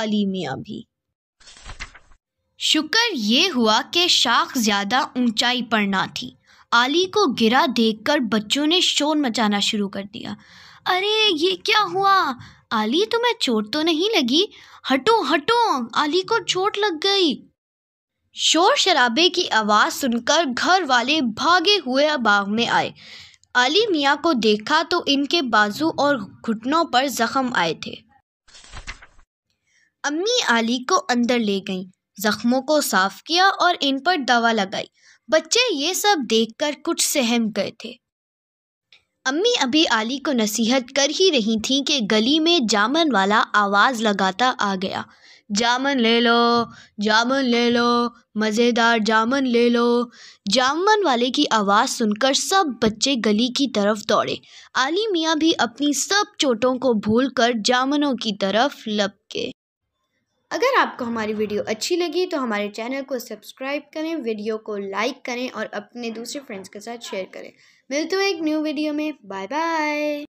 علی میاں بھی۔ شکر یہ ہوا کہ شاخ زیادہ اونچائی پر نہ تھی۔ علی کو گرا دیکھ کر بچوں نے شور مچانا شروع کر دیا۔ ارے یہ کیا ہوا؟ علی تمہیں چوٹ تو نہیں لگی؟ ہٹو ہٹو، علی کو چوٹ لگ گئی۔ شور شرابے کی آواز سن کر گھر والے بھاگے ہوئے باغ میں آئے۔ علی میاں کو دیکھا تو ان کے بازو اور گھٹنوں پر زخم آئے تھے۔ امی علی کو اندر لے گئیں، زخموں کو صاف کیا اور ان پر دوا لگائی۔ بچے یہ سب دیکھ کر کچھ سہم گئے تھے۔ امی ابھی علی کو نصیحت کر ہی رہی تھیں کہ گلی میں جامن والا آواز لگاتا آ گیا۔ جامن لے لو، جامن لے لو، مزیدار جامن لے لو۔ جامن والے کی آواز سن کر سب بچے گلی کی طرف دوڑے۔ علی میاں بھی اپنی سب چوٹوں کو بھول کر جامنوں کی طرف لپکے۔ اگر آپ کو ہماری ویڈیو اچھی لگی تو ہمارے چینل کو سبسکرائب کریں، ویڈیو کو لائک کریں اور اپنے دوسرے فرینڈز کے ساتھ شیئر کریں۔ ملتے ہیں ایک نیو ویڈیو میں۔ Bye bye.